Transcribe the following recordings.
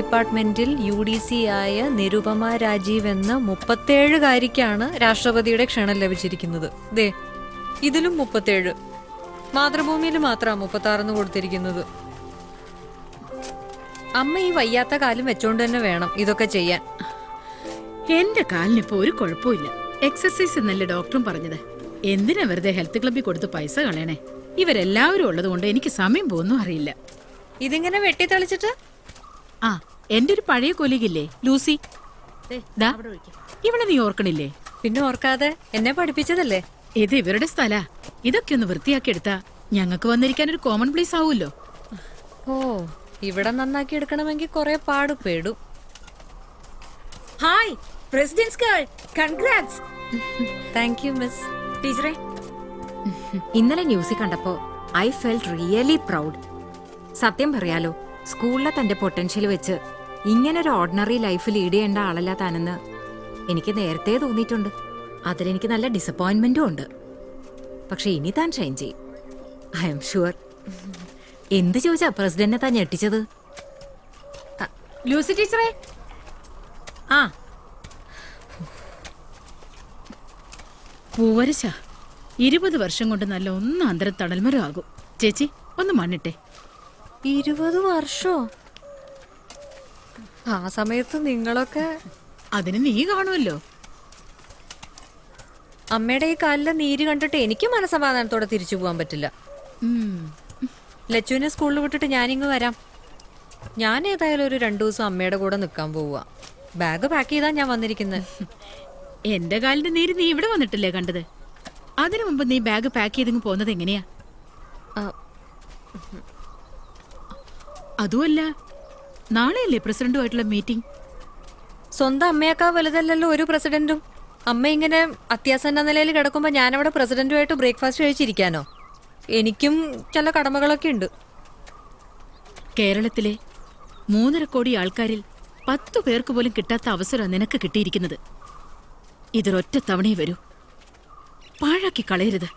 ഡിപ്പാർട്ട്മെന്റിൽ UDC ആയ നിരുപമ രാജീവ് എന്ന 37-കാരിക്കാണ് രാഷ്ട്രപതിയുടെ ക്ഷണം ലഭിച്ചിരിക്കുന്നത്. ദേ ഇതിലും 37. മാതൃഭൂമിയിൽ മാത്രമാണ് 36 കൊടുത്തിരിക്കുന്നത്. അമ്മ ഈ വയ്യാത്ത കാലം വെച്ചോണ്ട് തന്നെ വേണം ഇതൊക്കെ ചെയ്യാൻ. എന്റെ കാലിനിപ്പോ ഒരു കുഴപ്പമില്ല. എക്സർസൈസ് എന്നല്ലേ ഡോക്ടറും പറഞ്ഞത്. എന്തിനാ വെറുതെ ഹെൽത്ത് ക്ലബ്ബിൽ കൊടുത്ത് പൈസ കളയണേ? ഇവരെല്ലാവരും ഉള്ളത് കൊണ്ട് എനിക്ക് സമയം പോകുന്നു അറിയില്ല. ഇതിങ്ങനെ വെട്ടിത്തെളിച്ചിട്ട് ആ, എന്റെ ഒരു പഴയ കൊലീഗില്ലേ ലൂസി, ഇവിടെ നീ ഓർക്കണില്ലേ? പിന്നെ ഓർക്കാതെ, എന്നെ പഠിപ്പിച്ചതല്ലേ. ഇത് ഇവരുടെ സ്ഥലാ. ഇതൊക്കെ ഒന്ന് വൃത്തിയാക്കി എടുത്താ ഞങ്ങൾക്ക് വന്നിരിക്കാൻ ഒരു കോമൺ പ്ലേസ് ആവൂല്ലോ. ഓ, ഇവിടെ നന്നാക്കി എടുക്കണമെങ്കിൽ കുറെ പാടുപെടും. Hi presidents girl, congrats. Thank you miss. ടീച്ചറെ, ഇന്നലെ ന്യൂസിൽ കണ്ടപ്പോ ഐ ഫെൽറ്റ് റിയലി പ്രൗഡ്. സത്യം പറയാലോ, സ്കൂളിലെ തന്റെ പൊട്ടൻഷ്യൽ വെച്ച് ഇങ്ങനൊരു ഓർഡിനറി ലൈഫ് ലീഡ് ചെയ്യേണ്ട ആളല്ല താനെന്ന് എനിക്ക് നേരത്തെ തോന്നിയിട്ടുണ്ട്. അതിലെനിക്ക് നല്ല ഡിസപ്പോയിന്റ്മെന്റും ഉണ്ട്. പക്ഷെ ഇനി താൻ ഷൈൻ ചെയ്യും, ഐ എം ഷുവർ. എന്ത് ചോദിച്ചാ പ്രസിഡന്റിനെ താൻ ഞെട്ടിച്ചത്? ലൂസി ടീച്ചറെ, ആ പൂവരശ 20 വർഷം കൊണ്ട് നല്ല ഒന്നാന്തരം തണൽമരം ആകും. ചേച്ചി ഒന്ന് മണ്ണിട്ടെ. 20 വർഷോ? ആ സമയത്ത് നിങ്ങളൊക്കെ അതിന് നീ കാണുമല്ലോ. അമ്മയുടെ ഈ കാലിലെ നീര് കണ്ടിട്ട് എനിക്ക് മനസമാധാനത്തോടെ തിരിച്ചു പോകാൻ പറ്റില്ല. ലച്ചുവിനെ സ്കൂളിൽ വിട്ടിട്ട് ഞാനിങ്ങ് വരാം. ഞാൻ ഏതായാലും ഒരു 2 ദിവസം അമ്മയുടെ കൂടെ നിൽക്കാൻ പോവുക. ബാഗ് പാക്ക് ചെയ്താ ഞാൻ വന്നിരിക്കുന്നത്. എന്റെ കാലിന്റെ നീര് നീ ഇവിടെ വന്നിട്ടില്ലേ കണ്ടത്? അതിനു മുമ്പ് നീ ബാഗ് പാക്ക് ചെയ്തിങ്ങ് പോകുന്നത് എങ്ങനെയാ? അതുമല്ല, നാളെയല്ലേ പ്രസിഡന്റുമായിട്ടുള്ള മീറ്റിംഗ്? സ്വന്തം അമ്മയേക്കാൾ വലുതല്ലല്ലോ ഒരു പ്രസിഡന്റും. അമ്മ ഇങ്ങനെ അത്യാസന്ന നിലയിൽ കിടക്കുമ്പോൾ ഞാനവിടെ പ്രസിഡന്റുമായിട്ട് ബ്രേക്ക്ഫാസ്റ്റ് കഴിച്ചിരിക്കാനോ? എനിക്കും ചില കടമകളൊക്കെ ഉണ്ട്. കേരളത്തിലെ 3.5 കോടി ആൾക്കാരിൽ 10 പേർക്ക് പോലും കിട്ടാത്ത അവസരം നിനക്ക് കിട്ടിയിരിക്കുന്നത്. ഇതൊരൊറ്റ തവണയേ വരൂ, പാഴാക്കി കളയരുത്.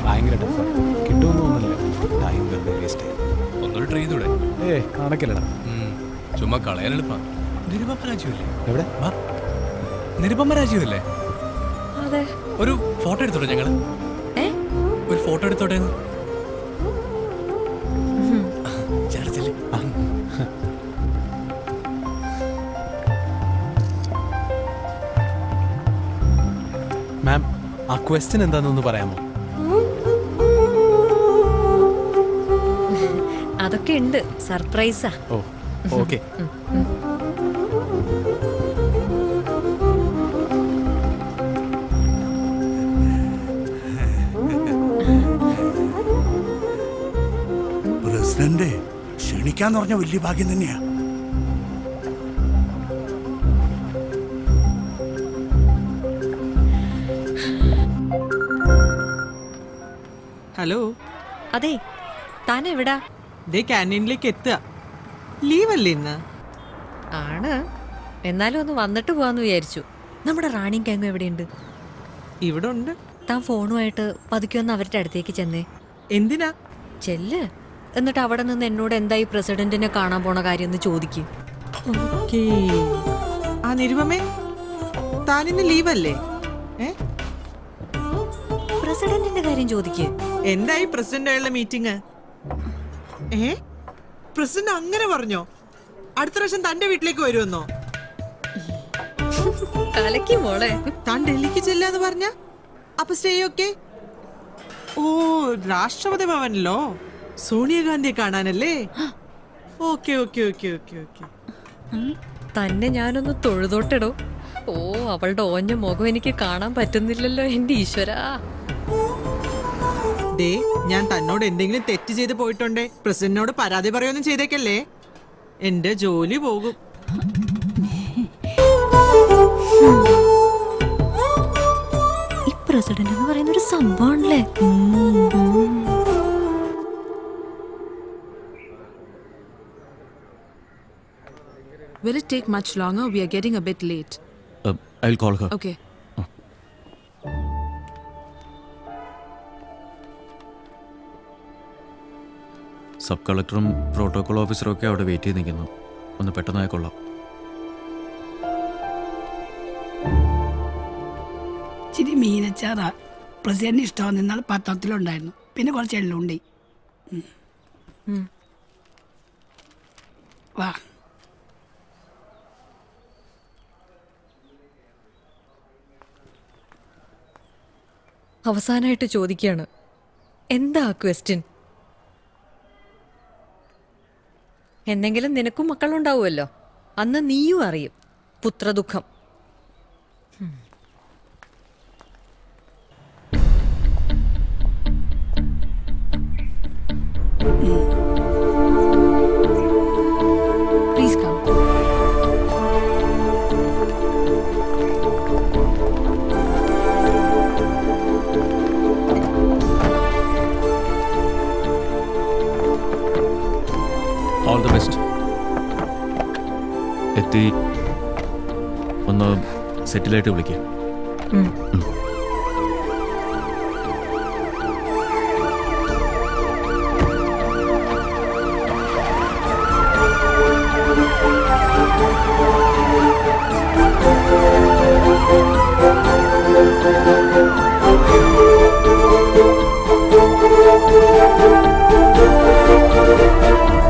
ഭയങ്കര ടഫാ. കിട്ടുമെന്ന് തോന്നുന്നില്ല. ടൈം വെറുതെ വേസ്റ്റ് ആയി. ഒന്നൊരു ട്രെയിൻ തൂടെ. കണക്കില്ലടാ. ചുമ്മാ കളയാൻ എളുപ്പാ. നിരുപമ രാജീവല്ലേ? എവിടെ? വാ, നിരുപമ രാജീവല്ലേ? അതെ. ഒരു ഫോട്ടോ എടുത്തോട്ടെ ഞങ്ങള്? ഒരു ഫോട്ടോ എടുത്തോട്ടെ. മാം, ആ ക്വസ്റ്റ്യൻ എന്താണെന്നൊന്ന് പറയാമോ? അതൊക്കെ ഉണ്ട്, സർപ്രൈസാ. ഓ, ഓക്കെ. പ്രസിഡന്റ് ക്ഷണിക്കാന്ന് പറഞ്ഞ വലിയ ഭാഗ്യം തന്നെയാ. ഹലോ. അതെ, താൻ എവിടാ? ദേ ക്യാൻറ്റീനിലേക്ക് എത്തുക. ലീവല്ലേ ഇന്ന്? ആണ്, എന്നാലും ഒന്ന് വന്നിട്ട് പോവാന്ന് വിചാരിച്ചു. നമ്മുടെ റാണിയും കേങ്ങും എവിടെയുണ്ട്? ഇവിടെ ഉണ്ട്. താൻ ഫോണുമായിട്ട് പതുക്കെ ഒന്ന് അവരുടെ അടുത്തേക്ക് ചെന്നേ. എന്തിനാ? ചെല്ല്, എന്നിട്ട് അവിടെ നിന്ന് എന്നോട് എന്തായി പ്രസിഡന്റിനെ കാണാൻ പോണ കാര്യം ഒന്ന് ചോദിക്കും. ആ നിരുപമേ, താനിന്ന് ലീവല്ലേ? പ്രസിഡന്റിന്റെ കാര്യം ചോദിക്ക്. എന്തായി പ്രസിഡന്റായുള്ള മീറ്റിംഗ്? പ്രസിഡന്റ് അങ്ങനെ പറഞ്ഞോ? അടുത്ത പ്രാവശ്യം തന്റെ വീട്ടിലേക്ക് വരുമെന്നോ? കലക്കി മോളെ. താൻ ഡൽഹിക്ക് ചെല്ലാന്ന് പറഞ്ഞ അപ്പൊ സ്റ്റേ ഒക്കെ? ഓ, രാഷ്ട്രപതി ഭവനിലോ സോണിയാഗാന്ധിയെ കാണാനല്ലേ? Okay okay okay okay okay. തന്നെ ഞാനൊന്ന് തൊഴുതോട്ടിടോ. ഓ, അവളുടെ ഓഞ്ഞ മുഖം എനിക്ക് കാണാൻ പറ്റുന്നില്ലല്ലോ എന്റെ ഈശ്വരാ. ദേ, ഞാൻ തന്നോട് എന്തെങ്കിലും തെറ്റ് ചെയ്ത് പോയിട്ടുണ്ടേ പ്രസിഡന്റിനോട് പരാതി പറയൊന്നും ചെയ്തേക്കല്ലേ, എന്റെ ജോലി പോകും. ഈ പ്രസിഡന്റ് എന്ന് പറയുന്ന ഒരു സംഭവമാണല്ലേ. Will it take much longer? We are getting a bit late. I will call her. Okay. Sub കളക്ടറും പ്രോട്ടോകോൾ ഓഫീസറും ഒക്കെ അവിടെ വെയിറ്റ് ചെയ്ത് നിൽക്കുന്നു. ഒന്ന് പെട്ടെന്നായ കൊള്ളാം. ഇച്ചിരി മീനച്ചാറാ പ്രസിഡന്റിന് ഇഷ്ടമാണെന്ന് ഇന്നാൾ പത്രത്തിലുണ്ടായിരുന്നു. പിന്നെ കുറച്ച് എള്ളുണ്ടേ. വാ. അവസാനമായിട്ട് ചോദിക്കുകയാണ്, എന്താ ക്വസ്റ്റ്യൻ? എന്തെങ്കിലും നിനക്കും മക്കളുണ്ടാവുമല്ലോ, അന്ന് നീയും അറിയും പുത്രദുഃഖം. Please come. All the best. എത്തി ഒന്ന് സെറ്റിലായിട്ട് വിളിക്കുക.